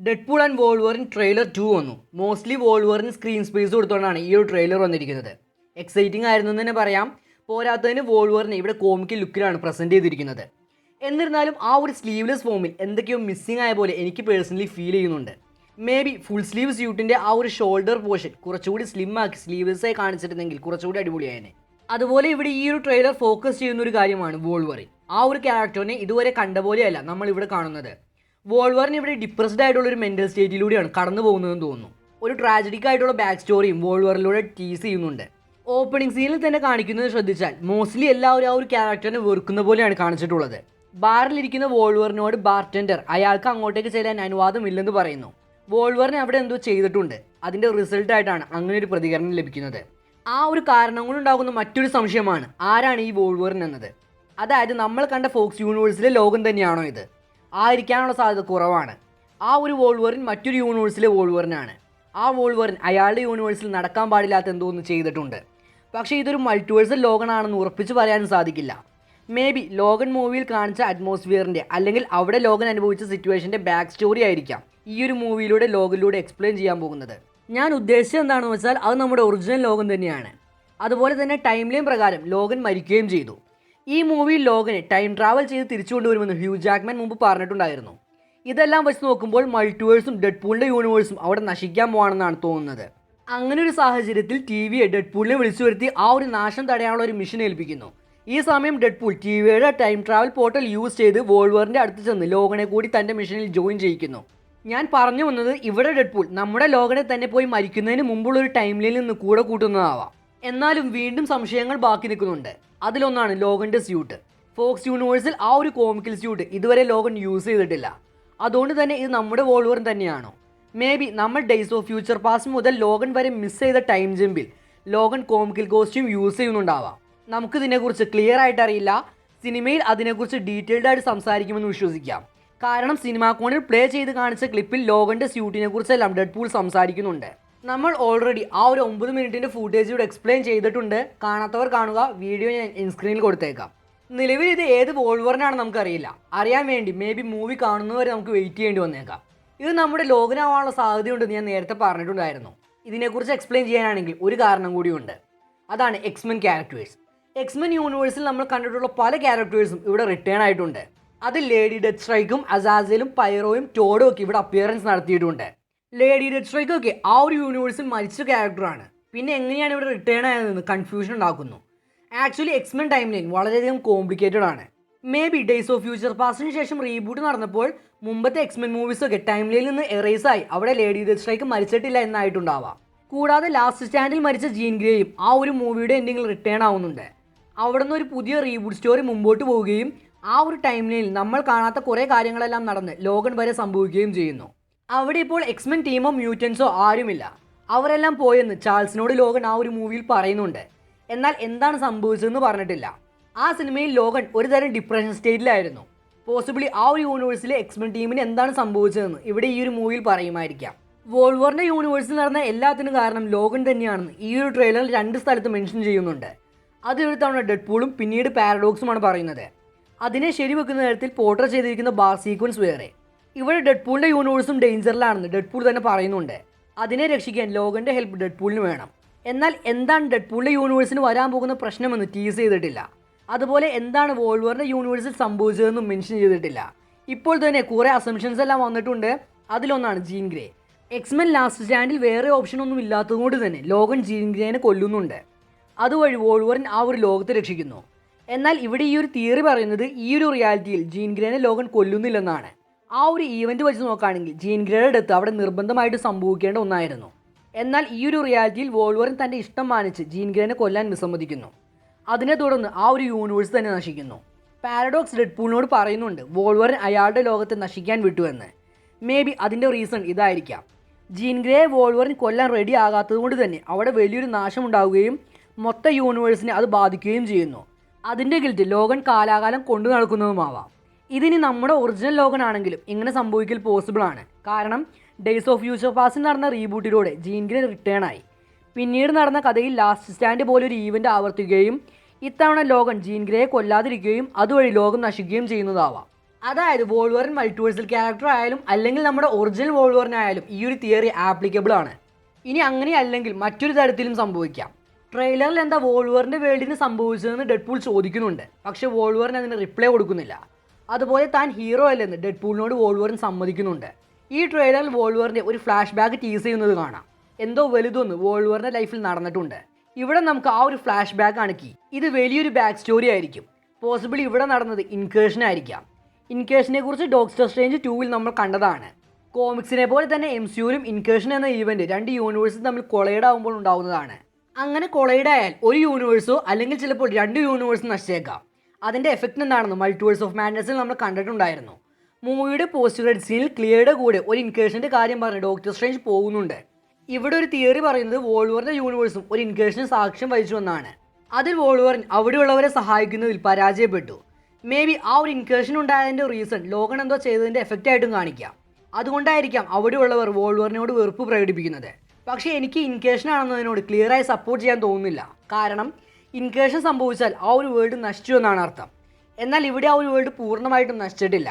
Deadpool and wolverine trailer 2 വന്നു. Mostly വോൾവറിന് screen space കൊടുത്തുകൊണ്ടാണ് ഈ ഒരു ട്രെയിലർ വന്നിരിക്കുന്നത്. എക്സൈറ്റിംഗ് ആയിരുന്നു എന്ന് തന്നെ പറയാം. പോരാത്തതിന് വോൾവറിനെ ഇവിടെ കോമിക്കൽ ലുക്കിലാണ് പ്രസൻറ്റ് ചെയ്തിരിക്കുന്നത്. എന്നിരുന്നാലും ആ ഒരു സ്ലീവ്ലെസ് ഫോമിൽ എന്തൊക്കെയോ മിസ്സിംഗ് ആയ പോലെ എനിക്ക് പേഴ്സണലി ഫീൽ ചെയ്യുന്നുണ്ട്. മേ ബി ഫുൾ സ്ലീവ് സ്യൂട്ടിൻ്റെ ആ ഒരു ഷോൾഡർ പോർഷൻ കുറച്ചുകൂടി സ്ലിം ആക്കി സ്ലീവ്ലെസ് ആയി കാണിച്ചിരുന്നെങ്കിൽ കുറച്ചുകൂടി അടിപൊളിയായേനെ. അതുപോലെ ഇവിടെ ഈ ഒരു ട്രെയിലർ ഫോക്കസ് ചെയ്യുന്ന ഒരു കാര്യമാണ് വോൾവറിൻ. ആ ഒരു ക്യാരക്ടറിനെ ഇതുവരെ കണ്ട പോലെയല്ല നമ്മൾ ഇവിടെ കാണുന്നത്. വോൾവറിൻ ഇവിടെ ഡിപ്രസ്ഡ് ആയിട്ടുള്ള ഒരു മെൻ്റൽ സ്റ്റേറ്റിലൂടെയാണ് കടന്നു പോകുന്നതെന്ന് തോന്നുന്നു. ഒരു ട്രാജഡിക് ആയിട്ടുള്ള ബാക്ക് സ്റ്റോറിയും വോൾവറിലൂടെ ടീസ് ചെയ്യുന്നുണ്ട്. ഓപ്പണിംഗ് സീനിൽ തന്നെ കാണിക്കുന്നത് ശ്രദ്ധിച്ചാൽ മോസ്റ്റ്ലി എല്ലാവരും ആ ഒരു ക്യാരക്ടറിനെ വെറുക്കുന്ന പോലെയാണ് കാണിച്ചിട്ടുള്ളത്. ബാറിലിരിക്കുന്ന വോൾവറിനോട് ബാർടെൻഡർ അയാൾക്ക് അങ്ങോട്ടേക്ക് ചെല്ലാൻ അനുവാദമില്ലെന്ന് പറയുന്നു. വോൾവറിനെ അവിടെ എന്തോ ചെയ്തിട്ടുണ്ട്. അതിൻ്റെ റിസൾട്ടായിട്ടാണ് അങ്ങനെ ഒരു പ്രതികരണം ലഭിക്കുന്നത്. ആ ഒരു കാരണം കൊണ്ടുണ്ടാകുന്ന മറ്റൊരു സംശയമാണ് ആരാണ് ഈ വോൾവറിൻ എന്നത്. അതായത് നമ്മൾ കണ്ട ഫോക്സ് യൂണിവേഴ്സിലെ ലോകം തന്നെയാണോ ഇത്? ആയിരിക്കാനുള്ള സാധ്യത കുറവാണ്. ആ ഒരു വോൾവറിൻ മറ്റൊരു യൂണിവേഴ്സിലെ വോൾവറിനാണ്. ആ വോൾവറിൻ അയാളുടെ യൂണിവേഴ്സിൽ നടക്കാൻ പാടില്ലാത്ത എന്തോന്ന് ചെയ്തിട്ടുണ്ട്. പക്ഷേ ഇതൊരു മൾട്ടിവേഴ്സൽ ലോഗനാണെന്ന് ഉറപ്പിച്ച് പറയാനും സാധിക്കില്ല. മേ ബി ലോഗൻ മൂവിയിൽ കാണിച്ച അറ്റ്മോസ്ഫിയറിൻ്റെ അല്ലെങ്കിൽ അവിടെ ലോഗൻ അനുഭവിച്ച സിറ്റുവേഷൻ്റെ ബാക്ക് സ്റ്റോറി ആയിരിക്കാം ഈ ഒരു മൂവിയിലൂടെ ലോഗനിലൂടെ എക്സ്പ്ലെയിൻ ചെയ്യാൻ പോകുന്നത്. ഞാൻ ഉദ്ദേശിച്ചത് എന്താണെന്ന് വെച്ചാൽ അത് നമ്മുടെ ഒറിജിനൽ ലോഗൻ തന്നെയാണ്. അതുപോലെ തന്നെ ടൈം ലൈൻ പ്രകാരം ലോഗൻ മരിക്കുകയും ചെയ്തു. ഈ മൂവിയിൽ ലോഗനെ ടൈം ട്രാവൽ ചെയ്ത് തിരിച്ചു കൊണ്ടുവരുമെന്ന് ഹ്യൂ ജാക്ക്മാൻ മുമ്പ് പറഞ്ഞിട്ടുണ്ടായിരുന്നു. ഇതെല്ലാം വെച്ച് നോക്കുമ്പോൾ മൾട്ടിവേഴ്സും ഡെഡ്പൂളിൻ്റെ യൂണിവേഴ്സും അവിടെ നശിക്കാൻ പോവാണെന്നാണ് തോന്നുന്നത്. അങ്ങനെ ഒരു സാഹചര്യത്തിൽ ടി.വിയെ ഡെഡ്പൂളിനെ വിളിച്ചു വരുത്തി ആ ഒരു നാശം തടയാനുള്ള ഒരു മിഷൻ ഏൽപ്പിക്കുന്നു. ഈ സമയം ഡെഡ്പൂൾ ടി.വിയുടെ ടൈം ട്രാവൽ പോർട്ടൽ യൂസ് ചെയ്ത് വോൾവറിൻ്റെ അടുത്ത് ചെന്ന് ലോഗനെ കൂടി തൻ്റെ മിഷനിൽ ജോയിൻ ചെയ്യിക്കുന്നു. ഞാൻ പറഞ്ഞു വന്നത് ഇവിടെ ഡെഡ്പൂൾ നമ്മുടെ ലോഗനെ തന്നെ പോയി മരിക്കുന്നതിന് മുമ്പുള്ള ഒരു ടൈം ലൈനിൽ നിന്ന് കൂടെ കൂട്ടുന്നതാവാം. എന്നാലും വീണ്ടും സംശയങ്ങൾ ബാക്കി നിൽക്കുന്നുണ്ട്. അതിലൊന്നാണ് ലോഗൻ്റെ സ്യൂട്ട്. ഫോക്സ് യൂണിവേഴ്സിൽ ആ ഒരു കോമിക്കൽ സ്യൂട്ട് ഇതുവരെ ലോഗൻ യൂസ് ചെയ്തിട്ടില്ല. അതുകൊണ്ട് തന്നെ ഇത് നമ്മുടെ വോൾവറിൻ തന്നെയാണോ? മേ ബി നമ്മൾ ഡേയ്സ് ഓഫ് ഫ്യൂച്ചർ പാസ്റ്റ് മുതൽ ലോഗൻ വരെ മിസ് ചെയ്ത ടൈം ജമ്പിൽ ലോഗൻ കോമിക്കൽ കോസ്റ്റ്യൂം യൂസ് ചെയ്യുന്നുണ്ടാവാം. നമുക്കിതിനെക്കുറിച്ച് ക്ലിയർ ആയിട്ട് അറിയില്ല. സിനിമയിൽ അതിനെക്കുറിച്ച് ഡീറ്റെയിൽഡ് ആയിട്ട് സംസാരിക്കുമെന്ന് വിശ്വസിക്കാം. കാരണം സിനിമാ കോണിൽ പ്ലേ ചെയ്ത് കാണിച്ച ക്ലിപ്പിൽ ലോഗൻ്റെ സ്യൂട്ടിനെ കുറിച്ചെല്ലാം ഡെഡ്പൂൾ സംസാരിക്കുന്നുണ്ട്. നമ്മൾ ഓൾറെഡി ആ ഒരു 9 മിനിറ്റിൻ്റെ ഫുട്ടേജ് ഇവിടെ എക്സ്പ്ലെയിൻ ചെയ്തിട്ടുണ്ട്. കാണാത്തവർ കാണുക. വീഡിയോ ഞാൻ സ്ക്രീനിൽ കൊടുത്തേക്കാം. നിലവിൽ ഇത് ഏത് വോൾവറിനാണെന്ന് നമുക്കറിയില്ല. അറിയാൻ വേണ്ടി മേ ബി മൂവി കാണുന്നവരെ നമുക്ക് വെയിറ്റ് ചെയ്യേണ്ടി വന്നേക്കാം. ഇത് നമ്മുടെ ലോഗനാവാനുള്ള സാധ്യതയുണ്ടെന്ന് ഞാൻ നേരത്തെ പറഞ്ഞിട്ടുണ്ടായിരുന്നു. ഇതിനെക്കുറിച്ച് എക്സ്പ്ലെയിൻ ചെയ്യാനാണെങ്കിൽ ഒരു കാരണം കൂടിയുണ്ട്. അതാണ് എക്സ്മെൻ ക്യാരക്ടേഴ്സ്. എക്സ്മെൻ യൂണിവേഴ്സിൽ നമ്മൾ കണ്ടിട്ടുള്ള പല ക്യാരക്ടേഴ്സും ഇവിടെ റിട്ടേൺ ആയിട്ടുണ്ട്. അതിൽ ലേഡി ഡെത്ത് സ്ട്രൈക്കും അസാസലും പൈറോയും ടോഡും ഒക്കെ ഇവിടെ അപ്പിയറൻസ് നടത്തിയിട്ടുണ്ട്. ലേഡി ഡെത്ത് സ്ട്രൈക്കൊക്കെ ആ ഒരു യൂണിവേഴ്സിൽ മരിച്ച ക്യാരക്ടറാണ്. പിന്നെ എങ്ങനെയാണ് ഇവിടെ റിട്ടേൺ ആയതെന്ന് കൺഫ്യൂഷൻ ഉണ്ടാക്കുന്നു. ആക്ച്വലി എക്സ്മെൻ ടൈം ലൈൻ വളരെയധികം കോംപ്ലിക്കേറ്റഡ് ആണ്. May be days of future പാസ്റ്റിന് ശേഷം റീബൂട്ട് നടന്നപ്പോൾ മുമ്പത്തെ എക്സ്മെൻ മൂവീസൊക്കെ ടൈം ലൈനിൽ നിന്ന് എറേസ് ആയി അവിടെ ലേഡി ഡെത്ത് സ്ട്രൈക്ക് മരിച്ചിട്ടില്ല എന്നായിട്ടുണ്ടാവാം. കൂടാതെ ലാസ്റ്റ് സ്റ്റാൻഡിൽ മരിച്ച ജീൻ ഗ്രേയും ആ ഒരു മൂവിയുടെ എൻഡിങ്ങിൽ റിട്ടേൺ ആവുന്നുണ്ട്. അവിടെ നിന്ന് ഒരു പുതിയ റീബൂട്ട് സ്റ്റോറി മുമ്പോട്ട് പോവുകയും ആ ഒരു ടൈം ലൈനിൽ നമ്മൾ കാണാത്ത കുറേ കാര്യങ്ങളെല്ലാം നടന്ന് ലോഗൻ വരെ സംഭവിക്കുകയും ചെയ്യുന്നു. അവിടെ ഇപ്പോൾ എക്സ്മെൻ ടീമോ മ്യൂറ്റൻസോ ആരുമില്ല. അവരെല്ലാം പോയെന്ന് ചാൾസിനോട് ലോഗൻ ആ ഒരു മൂവിയിൽ പറയുന്നുണ്ട്. എന്നാൽ എന്താണ് സംഭവിച്ചതെന്ന് പറഞ്ഞിട്ടില്ല. ആ സിനിമയിൽ ലോഗൻ ഒരു തരം ഡിപ്രഷൻ സ്റ്റേറ്റിലായിരുന്നു. പോസിബിളി ആ ഒരു യൂണിവേഴ്സിലെ എക്സ്മെൻ ടീമിന് എന്താണ് സംഭവിച്ചതെന്ന് ഇവിടെ ഈ ഒരു മൂവിയിൽ പറയുമായിരിക്കാം. വോൾവറിൻ്റെ യൂണിവേഴ്സിൽ നടന്ന എല്ലാത്തിനും കാരണം ലോഗൻ തന്നെയാണെന്ന് ഈ ഒരു ട്രെയിലറിൽ 2 സ്ഥലത്ത് മെൻഷൻ ചെയ്യുന്നുണ്ട്. അതിലൊരു തവണ ഡെഡ്പൂളും പിന്നീട് പാരഡോക്സുമാണ് പറയുന്നത്. അതിനെ ശരിവെക്കുന്ന തരത്തിൽ പോർട്രേ ചെയ്തിരിക്കുന്ന ബാർ സീക്വൻസ് വേറെ. ഇവിടെ ഡെഡ്പൂളിൻ്റെ യൂണിവേഴ്സും ഡേഞ്ചറിലാണെന്ന് ഡെഡ്പൂൾ തന്നെ പറയുന്നുണ്ട്. അതിനെ രക്ഷിക്കാൻ ലോഗൻ്റെ ഹെൽപ്പ് ഡെഡ്പൂളിന് വേണം. എന്നാൽ എന്താണ് ഡെഡ്പൂളിൻ്റെ യൂണിവേഴ്സിന് വരാൻ പോകുന്ന പ്രശ്നമെന്ന് ടീസ് ചെയ്തിട്ടില്ല. അതുപോലെ എന്താണ് വോൾവറിൻ്റെ യൂണിവേഴ്സിൽ സംഭവിച്ചതെന്നും മെൻഷൻ ചെയ്തിട്ടില്ല. ഇപ്പോൾ തന്നെ കുറേ അസംഷൻസ് എല്ലാം വന്നിട്ടുണ്ട്. അതിലൊന്നാണ് ജീൻ ഗ്രേ. എക്സ്മെൻ ലാസ്റ്റ് സ്റ്റാൻഡിൽ വേറെ ഓപ്ഷനൊന്നും ഇല്ലാത്തതുകൊണ്ട് തന്നെ ലോഗൻ ജീൻ ഗ്രേനെ കൊല്ലുന്നുണ്ട്. അതുവഴി വോൾവറിൻ ആ ഒരു ലോകത്തെ രക്ഷിക്കുന്നു. എന്നാൽ ഇവിടെ ഈ ഒരു തിയറി പറയുന്നത് ഈ ഒരു റിയാലിറ്റിയിൽ ജീൻ ഗ്രേനെ ലോഗൻ കൊല്ലുന്നില്ലെന്നാണ്. ആ ഒരു ഈവൻറ്റ് വെച്ച് നോക്കുകയാണെങ്കിൽ ജീൻ ഗ്രേയുടെ ഡെത്ത് അവിടെ നിർബന്ധമായിട്ട് സംഭവിക്കേണ്ട ഒന്നായിരുന്നു. എന്നാൽ ഈ ഒരു റിയാലിറ്റിയിൽ വോൾവറിൻ തൻ്റെ ഇഷ്ടം മാനിച്ച് ജീൻ ഗ്രേനെ കൊല്ലാൻ വിസമ്മതിക്കുന്നു. അതിനെ തുടർന്ന് ആ ഒരു യൂണിവേഴ്സ് തന്നെ നശിക്കുന്നു. പാരഡോക്സ് ഡെഡ്പൂളിനോട് പറയുന്നുണ്ട് വോൾവറിൻ അയാളുടെ ലോകത്തെ നശിക്കാൻ വിട്ടുവെന്ന്. മേ ബി അതിൻ്റെ റീസൺ ഇതായിരിക്കാം. ജീൻ ഗ്രേയെ വോൾവറിൻ കൊല്ലാൻ റെഡി ആകാത്തതുകൊണ്ട് തന്നെ അവിടെ വലിയൊരു നാശം ഉണ്ടാവുകയും മൊത്തം യൂണിവേഴ്സിനെ അത് ബാധിക്കുകയും ചെയ്യുന്നു. അതിൻ്റെ ഗിൽറ്റ് ലോഗൻ കാലാകാലം കൊണ്ടു നടക്കുന്നതുമാവാം. ഇതിനി നമ്മുടെ ഒറിജിനൽ ലോഗൻ ആണെങ്കിലും ഇങ്ങനെ സംഭവിക്കൽ പോസിബിൾ ആണ്. കാരണം ഡേയ്സ് ഓഫ് ഫ്യൂച്ചർ പാസ്റ്റിൽ നടന്ന റീബൂട്ടിലൂടെ ജീൻ ഗ്രേ റിട്ടേൺ ആയി. പിന്നീട് നടന്ന കഥയിൽ ലാസ്റ്റ് സ്റ്റാൻഡ് പോലൊരു ഈവൻ്റ് ആവർത്തിക്കുകയും ഇത്തവണ ലോഗൻ ജീൻ ഗ്രേയെ കൊല്ലാതിരിക്കുകയും അതുവഴി ലോകം നശിക്കുകയും ചെയ്യുന്നതാവാം. അതായത് വോൾവറിൻ മൾട്ടിവേഴ്സൽ ക്യാരക്ടർ ആയാലും അല്ലെങ്കിൽ നമ്മുടെ ഒറിജിനൽ വോൾവറിനായാലും ഈ ഒരു തിയറി ആപ്ലിക്കബിൾ ആണ്. ഇനി അങ്ങനെ അല്ലെങ്കിൽ മറ്റൊരു തരത്തിലും സംഭവിക്കാം. ട്രെയിലറിൽ എന്താ വോൾവറിൻ്റെ വേൾഡിന് സംഭവിച്ചതെന്ന് ഡെഡ്പൂൾ ചോദിക്കുന്നുണ്ട്, പക്ഷേ വോൾവറിന് അതിന് റിപ്ലൈ കൊടുക്കുന്നില്ല. അതുപോലെ താൻ ഹീറോ അല്ലെന്ന് ഡെഡ്പൂളിനോട് വോൾവറിൻ സമ്മതിക്കുന്നുണ്ട്. ഈ ട്രെയിലറിൽ വോൾവറിൻ്റെ ഒരു ഫ്ലാഷ് ബാക്ക് ടീസ് ചെയ്യുന്നത് കാണാം. എന്തോ വലുതൊന്ന് വോൾവറിൻ്റെ ലൈഫിൽ നടന്നിട്ടുണ്ട്. ഇവിടെ നമുക്ക് ആ ഒരു ഫ്ലാഷ് ബാക്ക് ആണ് കീ. ഇത് വലിയൊരു ബാക്ക് സ്റ്റോറി ആയിരിക്കും. പോസിബിളി ഇവിടെ നടന്നത് ഇൻകേഷൻ ആയിരിക്കാം. ഇൻകേഷനെ കുറിച്ച് ഡോക്ടർ സ്ട്രേഞ്ച് 2 നമ്മൾ കണ്ടതാണ്. കോമിക്സിനെ പോലെ തന്നെ MCUവിലും ഇൻകേഷൻ എന്ന ഈവൻറ്റ് 2 യൂണിവേഴ്സും തമ്മിൽ കൊളൈഡ് ആകുമ്പോൾ ഉണ്ടാവുന്നതാണ്. അങ്ങനെ കൊളൈഡ് ആയാൽ ഒരു യൂണിവേഴ്സോ അല്ലെങ്കിൽ ചിലപ്പോൾ 2 യൂണിവേഴ്സും നശിച്ചേക്കാം. അതിൻ്റെ എഫക്റ്റ് എന്താണെന്ന് മൾട്ടിവേഴ്സ് ഓഫ് മാഡ്നസിൽ നമ്മൾ കണ്ടിട്ടുണ്ടായിരുന്നു. മൂവിയുടെ പോസ്റ്റ് ക്രെഡിറ്റ് സീനിൽ ക്ലിയറുടെ കൂടെ ഒരു ഇൻകേഷൻ്റെ കാര്യം പറഞ്ഞ് ഡോക്ടർ സ്ട്രേഞ്ച് പോകുന്നുണ്ട്. ഇവിടെ ഒരു തിയറി പറയുന്നത് വോൾവറിൻ്റെ യൂണിവേഴ്സും ഒരു ഇൻകേഷന് സാക്ഷ്യം വഹിച്ചു എന്നാണ്. അതിൽ വോൾവറിൻ അവിടെയുള്ളവരെ സഹായിക്കുന്നതിൽ പരാജയപ്പെട്ടു. മേ ബി ആ ഒരു ഇൻകേഷൻ ഉണ്ടായതിൻ്റെ റീസൺ ലോഗൻ എന്തോ ചെയ്തതിൻ്റെ എഫക്റ്റ് ആയിട്ടും കാണിക്കാം. അതുകൊണ്ടായിരിക്കാം അവിടെയുള്ളവർ വോൾവറിനോട് വെറുപ്പ് പ്രകടിപ്പിക്കുന്നത്. പക്ഷേ എനിക്ക് ഇൻകേഷൻ ആണെന്നതിനോട് ക്ലിയറായി സപ്പോർട്ട് ചെയ്യാൻ തോന്നുന്നില്ല. കാരണം ഇൻകേഷൻ സംഭവിച്ചാൽ ആ ഒരു വേൾഡ് നശിച്ചു എന്നാണ് അർത്ഥം. എന്നാൽ ഇവിടെ ആ ഒരു വേൾഡ് പൂർണ്ണമായിട്ടും നശിച്ചിട്ടില്ല.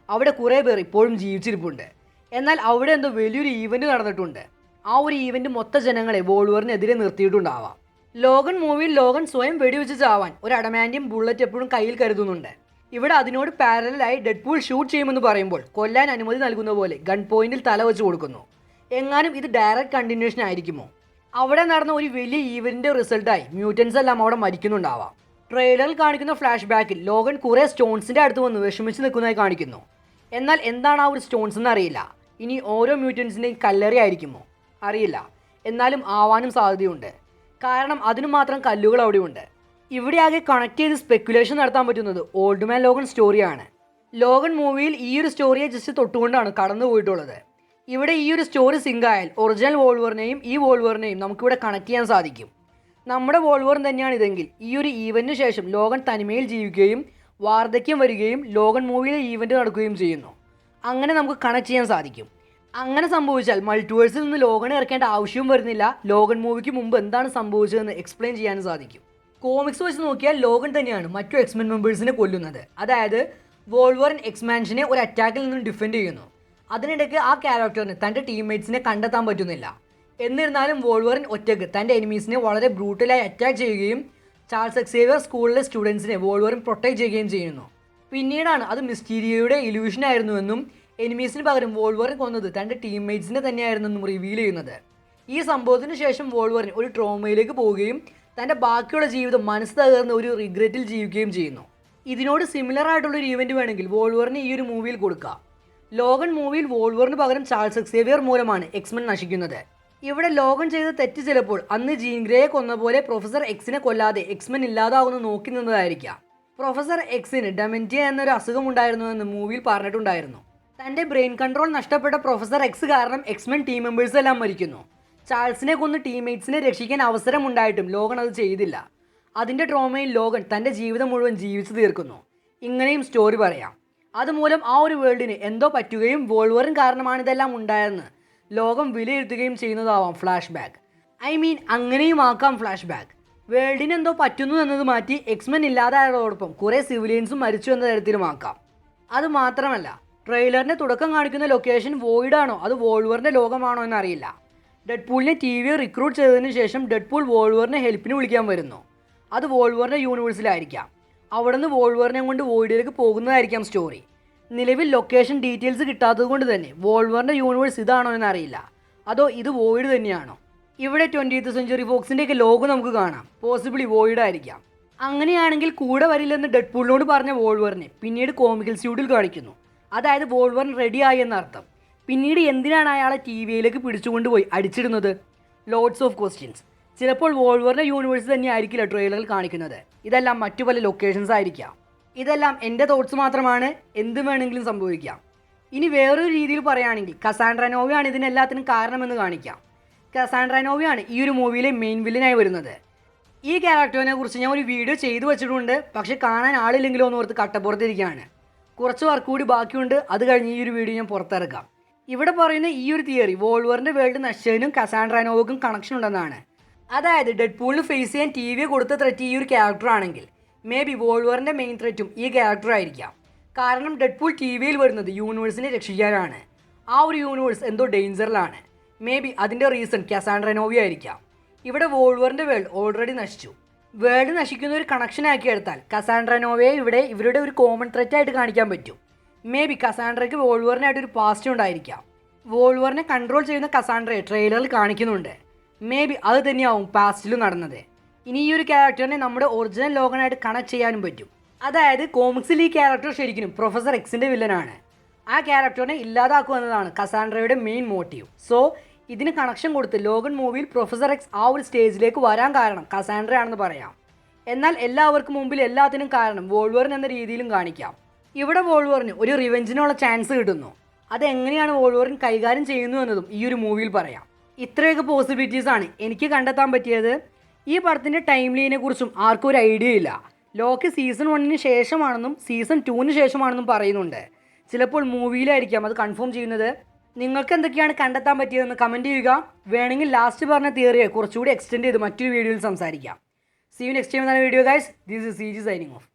അവിടെ കുറേ പേർ ഇപ്പോഴും ജീവിച്ചിരിപ്പുണ്ട്. എന്നാൽ അവിടെ എന്തോ വലിയൊരു ഈവൻറ്റ് നടന്നിട്ടുണ്ട്. ആ ഒരു ഈവൻറ്റ് മൊത്ത ജനങ്ങളെ വോൾവറിനെതിരെ നിർത്തിയിട്ടുണ്ടാവാം. ലോഗൻ മൂവിയിൽ ലോഗൻ സ്വയം വെടിവെച്ച് ചാവാൻ ഒരു അഡമാൻഡിയം ബുള്ളറ്റ് എപ്പോഴും കയ്യിൽ കരുതുന്നുണ്ട്. ഇവിടെ അതിനോട് പാരലായി ഡെഡ്പൂൾ ഷൂട്ട് ചെയ്യുമെന്ന് പറയുമ്പോൾ കൊല്ലാൻ അനുമതി നൽകുന്ന പോലെ ഗൺ പോയിന്റിൽ തല വെച്ച് കൊടുക്കുന്നു. എങ്ങാനും ഇത് ഡയറക്റ്റ് കണ്ടിന്യൂഷൻ ആയിരിക്കുമോ? അവിടെ നടന്ന ഒരു വലിയ ഈവൻറ്റിൻ്റെ റിസൾട്ടായി മ്യൂട്ടൻസ് എല്ലാം അവിടെ മരിക്കുന്നുണ്ടാവാം. ട്രെയിലറിൽ കാണിക്കുന്ന ഫ്ലാഷ് ബാക്കിൽ ലോഗൻ കുറേ സ്റ്റോൺസിൻ്റെ അടുത്ത് വന്ന് വിഷമിച്ച് നിൽക്കുന്നതായി കാണിക്കുന്നു. എന്നാൽ എന്താണ് ആ ഒരു സ്റ്റോൺസ് എന്ന് അറിയില്ല. ഇനി ഓരോ മ്യൂട്ടൻസിൻ്റെയും കല്ലറി ആയിരിക്കുമോ? അറിയില്ല. എന്നാലും ആവാനും സാധ്യതയുണ്ട്. കാരണം അതിനു മാത്രം കല്ലുകൾ അവിടെയുണ്ട്. ഇവിടെ ആകെ കണക്ട് ചെയ്ത് സ്പെക്കുലേഷൻ നടത്താൻ പറ്റുന്നത് ഓൾഡ് മാൻ ലോഗൻ സ്റ്റോറിയാണ്. ലോഗൻ മൂവിയിൽ ഈ ഒരു സ്റ്റോറിയെ ജസ്റ്റ് തൊട്ടുകൊണ്ടാണ് കടന്നു പോയിട്ടുള്ളത്. ഇവിടെ ഈ ഒരു സ്റ്റോറി സിങ്ക് ആയാൽ ഒറിജിനൽ വോൾവറിനെയും ഈ വോൾവറിനെയും നമുക്കിവിടെ കണക്ട് ചെയ്യാൻ സാധിക്കും. നമ്മുടെ വോൾവറിൻ തന്നെയാണ് ഇതെങ്കിൽ ഈ ഒരു ഈവൻറ്റിന് ശേഷം ലോഗൻ തനിമയിൽ ജീവിക്കുകയും വാർദ്ധക്യം വരികയും ലോഗൻ മൂവിയിലെ ഈവൻറ്റ് നടക്കുകയും ചെയ്യുന്നു. അങ്ങനെ നമുക്ക് കണക്ട് ചെയ്യാൻ സാധിക്കും. അങ്ങനെ സംഭവിച്ചാൽ മൾട്ടിവേഴ്സിൽ നിന്ന് ലോഗനെ ഇറക്കേണ്ട ആവശ്യവും വരുന്നില്ല. ലോഗൻ മൂവിക്ക് മുമ്പ് എന്താണ് സംഭവിച്ചതെന്ന് എക്സ്പ്ലെയിൻ ചെയ്യാനും സാധിക്കും. കോമിക്സ് വെച്ച് നോക്കിയാൽ ലോഗൻ തന്നെയാണ് മറ്റു എക്സ്മെൻ മെമ്പേഴ്സിനെ കൊല്ലുന്നത്. അതായത് വോൾവറിൻ എക്സ്മാൻഷനെ ഒരു അറ്റാക്കിൽ നിന്നും ഡിഫെൻഡ് ചെയ്യുന്നു. അതിനിടയ്ക്ക് ആ ക്യാരക്ടറിന് തൻ്റെ ടീംമേറ്റ്സിനെ കണ്ടെത്താൻ പറ്റുന്നില്ല. എന്നിരുന്നാലും വോൾവറിൻ ഒറ്റയ്ക്ക് തൻ്റെ എനിമീസിനെ വളരെ ബ്രൂട്ടലായി അറ്റാക്ക് ചെയ്യുകയും ചാൾസ് എക്സേവിയർ സ്കൂളിലെ സ്റ്റുഡൻസിനെ വോൾവറിൻ പ്രൊട്ടക്ട് ചെയ്യുകയും ചെയ്യുന്നു. പിന്നീടാണ് അത് മിസ്റ്റീരിയോയുടെ ഇല്യൂഷൻ ആയിരുന്നുവെന്നും എനിമീസിന് പകരം വോൾവറിൻ കൊന്നത് തൻ്റെ ടീംമേറ്റ്സിനെ തന്നെയായിരുന്നെന്നും റിവീൽ ചെയ്യുന്നത്. ഈ സംഭവത്തിന് ശേഷം വോൾവറിൻ ഒരു ട്രോമയിലേക്ക് പോവുകയും തൻ്റെ ബാക്കിയുള്ള ജീവിതം മനസ്സ് തകർന്ന ഒരു റിഗ്രറ്റിൽ ജീവിക്കുകയും ചെയ്യുന്നു. ഇതിനോട് സിമിലർ ആയിട്ടുള്ളൊരു ഈവൻറ്റ് വേണമെങ്കിൽ വോൾവറിന് ഈ ഒരു മൂവിയിൽ കൊടുക്കാം. ലോഗൻ മൂവിയിൽ വോൾവറിന് പകരം ചാൾസ് എക്സേവിയർ മൂലമാണ് എക്സ്മെൻ നശിക്കുന്നത്. ഇവിടെ ലോഗൻ ചെയ്ത തെറ്റ് ചിലപ്പോൾ അന്ന് ജീൻ ഗ്രേയെ കൊന്ന പോലെ പ്രൊഫസർ എക്സിനെ കൊല്ലാതെ എക്സ്മെൻ ഇല്ലാതാവുന്ന നോക്കി നിന്നതായിരിക്കാം. പ്രൊഫസർ എക്സിന് ഡെമെൻറ്റിയ എന്നൊരു അസുഖം ഉണ്ടായിരുന്നുവെന്ന് മൂവിയിൽ പറഞ്ഞിട്ടുണ്ടായിരുന്നു. തൻ്റെ ബ്രെയിൻ കൺട്രോൾ നഷ്ടപ്പെട്ട പ്രൊഫസർ എക്സ് കാരണം എക്സ്മെൻ ടീം മെമ്പേഴ്സ് എല്ലാം മരിക്കുന്നു. ചാൾസിനെ കൊന്ന് ടീംമേറ്റ്സിനെ രക്ഷിക്കാൻ അവസരമുണ്ടായിട്ടും ലോഗൻ അത് ചെയ്തില്ല. അതിൻ്റെ ട്രോമയിൽ ലോഗൻ തൻ്റെ ജീവിതം മുഴുവൻ ജീവിച്ചു തീർക്കുന്നു. ഇങ്ങനെയും സ്റ്റോറി പറയാം. അതുമൂലം ആ ഒരു വേൾഡിന് എന്തോ പറ്റുകയും വോൾവറിൻ കാരണമാണിതെല്ലാം ഉണ്ടായെന്ന് ലോകം വിലയിരുത്തുകയും ചെയ്യുന്നതാവാം ഫ്ലാഷ് ബാക്ക്. അങ്ങനെയും ആക്കാം ഫ്ലാഷ് ബാക്ക്. വേൾഡിന് എന്തോ പറ്റുന്നു എന്നത് മാറ്റി എക്സ്മെൻ ഇല്ലാതായതോടൊപ്പം കുറേ സിവിലിയൻസും മരിച്ചു എന്ന തരത്തിലും ആക്കാം. അതുമാത്രമല്ല ട്രെയിലറിൻ്റെ തുടക്കം കാണിക്കുന്ന ലൊക്കേഷൻ വോയിഡാണോ അത് വോൾവറിൻ്റെ ലോകമാണോ എന്നറിയില്ല. ഡെഡ്പൂളിനെ TV റിക്രൂട്ട് ചെയ്തതിന് ശേഷം ഡെഡ്പൂൾ വോൾവറിനെ ഹെൽപ്പിന് വിളിക്കാൻ വരുന്നു. അത് വോൾവറിൻ്റെ യൂണിവേഴ്സിലായിരിക്കാം. അവിടെ നിന്ന് വോൾവറിനെ കൊണ്ട് വോയിഡിലേക്ക് പോകുന്നതായിരിക്കാം സ്റ്റോറി. നിലവിൽ ലൊക്കേഷൻ ഡീറ്റെയിൽസ് കിട്ടാത്തത് കൊണ്ട് തന്നെ വോൾവറിൻ്റെ യൂണിവേഴ്സ് ഇതാണോ എന്നറിയില്ല. അതോ ഇത് വോയിഡ് തന്നെയാണോ? ഇവിടെ 20th സെഞ്ച്വറി ഫോക്സിൻ്റെയൊക്കെ ലോഗോ നമുക്ക് കാണാം. പോസിബിളി വോയിഡ് ആയിരിക്കാം. അങ്ങനെയാണെങ്കിൽ കൂടെ വരില്ലെന്ന് ഡെഡ്പൂളിനോട് പറഞ്ഞ വോൾവറിനെ പിന്നീട് കോമിക്കൽ സ്യൂട്ടിൽ കാണിക്കുന്നു. അതായത് വോൾവറിൻ റെഡിയായി എന്നർത്ഥം. പിന്നീട് എന്തിനാണ് അയാളെ TVയിലേക്ക് പിടിച്ചുകൊണ്ടുപോയി അടിച്ചിടുന്നത്? Loads of questions. ചിലപ്പോൾ വോൾവറിൻ്റെ യൂണിവേഴ്സ് തന്നെ ആയിരിക്കില്ല ട്രെയിലറിൽ കാണിക്കുന്നത്. ഇതെല്ലാം മറ്റു പല ലൊക്കേഷൻസ് ആയിരിക്കാം. ഇതെല്ലാം എൻ്റെ തോട്ട്സ് മാത്രമാണ്. എന്ത് വേണമെങ്കിലും സംഭവിക്കാം. ഇനി വേറൊരു രീതിയിൽ പറയുകയാണെങ്കിൽ കസാൻഡ്ര നോവയാണ് ഇതിനെല്ലാത്തിനും കാരണമെന്ന് കാണിക്കാം. കസാൻഡ്ര നോവയാണ് ഈ ഒരു മൂവിയിലെ മെയിൻ വില്ലനായി വരുന്നത്. ഈ ക്യാരക്ടറിനെ കുറിച്ച് ഞാൻ ഒരു വീഡിയോ ചെയ്തു വെച്ചിട്ടുണ്ട്. പക്ഷെ കാണാൻ ആളില്ലെങ്കിലോ എന്ന് ഓർത്ത് കട്ടപ്പുറത്തിരിക്കുകയാണ്. കുറച്ച് വർക്ക് കൂടി ബാക്കിയുണ്ട്. അത് കഴിഞ്ഞ് ഈ ഒരു വീഡിയോ ഞാൻ പുറത്തിറക്കാം. ഇവിടെ പറയുന്ന ഈ ഒരു തിയറി വോൾവറിൻ്റെ വേൾഡ് നശിച്ചതിനും കസാൻഡ്ര നോവയ്ക്കും കണക്ഷൻ ഉണ്ടെന്നാണ്. അതായത് ഡെഡ്പൂളിന് ഫേസ് ചെയ്യാൻ TV കൊടുത്ത ത്രെറ്റ് ഈ ഒരു ക്യാരക്ടർ ആണെങ്കിൽ മേ ബി വോൾവറിൻ്റെ മെയിൻ ത്രെറ്റും ഈ ക്യാരക്ടർ ആയിരിക്കാം. കാരണം ഡെഡ്പൂൾ ടി വിയിൽ വരുന്നത് യൂണിവേഴ്സിനെ രക്ഷിക്കാനാണ്. ആ ഒരു യൂണിവേഴ്സ് എന്തോ ഡേഞ്ചറിലാണ്. മേ ബി അതിൻ്റെ റീസൺ കസാൻഡ്ര നോവി ആയിരിക്കാം. ഇവിടെ വോൾവറിൻ്റെ വേൾഡ് ഓൾറെഡി നശിച്ചു. വേൾഡ് നശിക്കുന്ന ഒരു കണക്ഷൻ ആക്കി എടുത്താൽ കസാൻഡ്ര നോവയെ ഇവിടെ ഇവരുടെ ഒരു കോമൺ ത്രെറ്റ് ആയിട്ട് കാണിക്കാൻ പറ്റും. മേ ബി കസാൻഡ്രയ്ക്ക് വോൾവറിനായിട്ട് ഒരു പാസ്റ്റ് ഉണ്ടായിരിക്കാം. വോൾവറിനെ കൺട്രോൾ ചെയ്യുന്ന കസാൻഡ്രയെ ട്രെയിലറിൽ കാണിക്കുന്നുണ്ട്. മേ ബി അത് തന്നെയാവും പാസ്റ്റിലും നടന്നത്. ഇനി ഈ ഒരു ക്യാരക്ടറിനെ നമ്മുടെ ഒറിജിനൽ ലോകനായിട്ട് കണക്ട് ചെയ്യാനും പറ്റും. അതായത് കോമിക്സിൽ ഈ ക്യാരക്ടർ ശരിക്കും പ്രൊഫസർ എക്സിൻ്റെ വില്ലനാണ്. ആ ക്യാരക്ടറിനെ ഇല്ലാതാക്കുക എന്നതാണ് കസാൻഡ്രയുടെ മെയിൻ മോട്ടീവ്. സോ ഇതിന് കണക്ഷൻ കൊടുത്ത് ലോഗൻ മൂവിയിൽ പ്രൊഫസർ എക്സ് ആ ഒരു സ്റ്റേജിലേക്ക് വരാൻ കാരണം കസാൻഡ്രയാണെന്ന് പറയാം. എന്നാൽ എല്ലാവർക്കും മുമ്പിൽ എല്ലാത്തിനും കാരണം വോൾവറിൻ എന്ന രീതിയിലും കാണിക്കാം. ഇവിടെ വോൾവറിന് ഒരു റിവെഞ്ചിനുള്ള ചാൻസ് കിട്ടുന്നു. അതെങ്ങനെയാണ് വോൾവറിൻ കൈകാര്യം ചെയ്യുന്നു എന്നതും ഈ ഒരു മൂവിയിൽ പറയാം. ഇത്രയൊക്കെ പോസിബിലിറ്റീസാണ് എനിക്ക് കണ്ടെത്താൻ പറ്റിയത്. ഈ പടത്തിൻ്റെ ടൈം ലൈനെ കുറിച്ചും ആർക്കും ഒരു ഐഡിയ ഇല്ല. ലോക്കി സീസൺ 1 ശേഷമാണെന്നും സീസൺ 2 ശേഷമാണെന്നും പറയുന്നുണ്ട്. ചിലപ്പോൾ മൂവിയിലായിരിക്കാം അത് കൺഫേം ചെയ്യുന്നത്. നിങ്ങൾക്ക് എന്തൊക്കെയാണ് കണ്ടെത്താൻ പറ്റിയതെന്ന് കമൻറ്റ് ചെയ്യുക. വേണമെങ്കിൽ ലാസ്റ്റ് പറഞ്ഞ തിയറിയെ കുറച്ചുകൂടി എക്സ്റ്റെൻഡ് ചെയ്ത് മറ്റൊരു വീഡിയോയിൽ സംസാരിക്കാം. സീ യു നെക്സ്റ്റ് ടൈം എന്ന video guys. This is CG signing off.